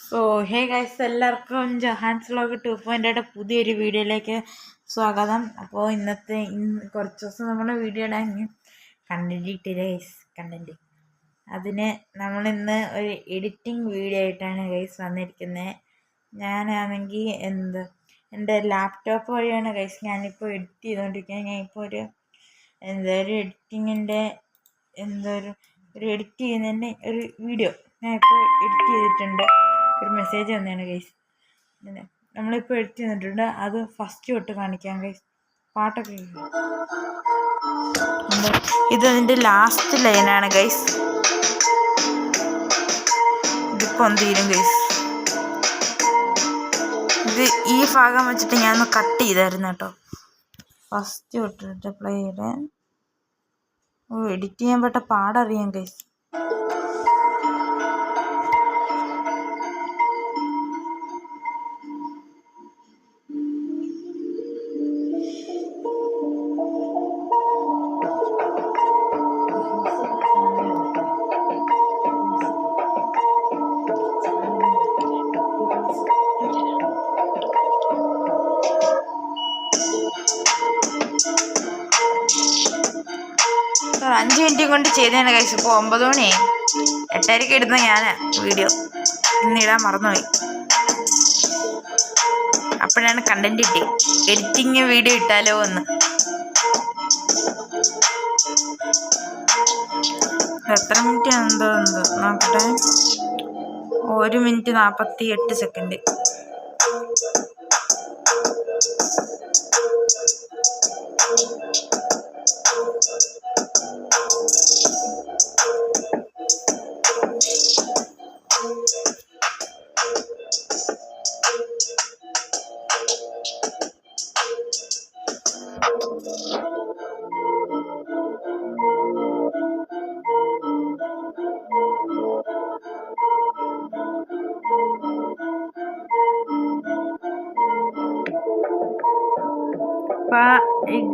So hey guys, എല്ലാവർക്കും ജഹാൻസ് vlog 2.0 പുതിയൊരു വീഡിയോയിലേക്ക് സ്വാഗതം. അപ്പോൾ കുറച്ച് ദിവസം നമ്മൾ വീഡിയോ ഇടാൻ കണ്ടന്റ് ഇട്ടില്ല ഗൈസ്. അതിന് നമ്മളിന്ന് ഒരു എഡിറ്റിംഗ് വീഡിയോ ആയിട്ടാണ് ഗൈസ് വന്നിരിക്കുന്നത്. ഞാനാണെങ്കിൽ എൻ്റെ ലാപ്ടോപ്പ് വഴിയാണ് ഗൈസ് ഞാനിപ്പോൾ എഡിറ്റ് ചെയ്തുകൊണ്ടിരിക്കുന്നത്. ഞാനിപ്പോൾ ഒരു എഡിറ്റിങ്ങിൻ്റെ ഒരു എഡിറ്റ് ചെയ്യുന്നതിൻ്റെ ഒരു വീഡിയോ ഞാനിപ്പോൾ എഡിറ്റ് ചെയ്തിട്ടുണ്ട്. ഒരു മെസ്സേജ് വന്നതാണ് ഗൈസ്. നമ്മളിപ്പോൾ എഡിറ്റ് ചെയ്തിട്ടുണ്ട്. അത് ഫസ്റ്റ് തൊട്ട് കാണിക്കാം ഗൈസ്. പാട്ടൊക്കെ ഇതതിൻ്റെ ലാസ്റ്റ് ലൈനാണ് ഗൈസ്. ഇതിപ്പോൾ തീരും ഗൈസ്. ഇത് ഈ ഭാഗം വെച്ചിട്ട് ഞാനൊന്ന് കട്ട് ചെയ്തായിരുന്നു കേട്ടോ. ഫസ്റ്റ് തൊട്ടിട്ട് പ്ലേ ചെയ്തേ. എഡിറ്റ് ചെയ്യാൻ പറ്റ പാടറിയാം ഗൈസ്. ഒരു 5 മിനിറ്റ് കൊണ്ട് ചെയ്തതാണ് കഴിച്ചു. ഇപ്പോൾ 9 മണിയായി. 8:30 ഇടുന്ന ഞാൻ വീഡിയോ ഇന്നിടാൻ മറന്നുപോയി. അപ്പോഴാണ് കണ്ടന്റ് ഇട്ടേ എഡിറ്റിങ് വീഡിയോ ഇട്ടാലോ എന്ന്. എത്ര മിനിറ്റ് എന്തോ നോക്കട്ടെ. 1 മിനിറ്റ് 48 സെക്കൻഡ്.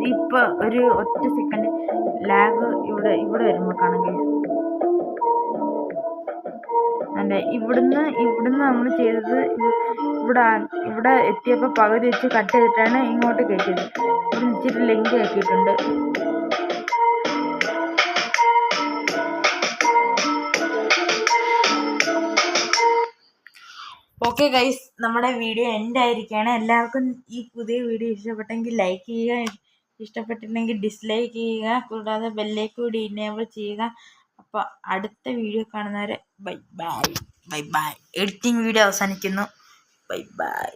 ഇപ്പൊ ഒരു ഒറ്റ സെക്കൻഡ് ലാഗ് ഇവിടെ വരുമ്പോൾ കാണാൻ കഴിയും. അല്ലേ, ഇവിടുന്ന് നമ്മൾ ചെയ്തത് ഇവിടെ എത്തിയപ്പോൾ പകുതി വെച്ച് കട്ട് ചെയ്തിട്ടാണ് ഇങ്ങോട്ട് കയറ്റിയത്. ഇവിടെ ഇച്ചിരി ലെങ്കി ആക്കിയിട്ടുണ്ട്. ഓക്കെ ഗൈസ്, നമ്മുടെ വീഡിയോ എൻഡ് ആയിരിക്കുകയാണ്. എല്ലാവർക്കും ഈ പുതിയ വീഡിയോ ഇഷ്ടപ്പെട്ടെങ്കിൽ ലൈക്ക് ചെയ്യുക, ഇഷ്ടപ്പെട്ടില്ലെങ്കിൽ ഡിസ്ലൈക്ക് ചെയ്യുക, കൂടാതെ ബെല്ലേക്ക് കൂടി ഇനേബിൾ ചെയ്യുക. അപ്പോൾ അടുത്ത വീഡിയോ കാണുന്നവരെ ബൈ ബൈ. എഡിറ്റിംഗ് വീഡിയോ അവസാനിക്കുന്നു. Bye bye.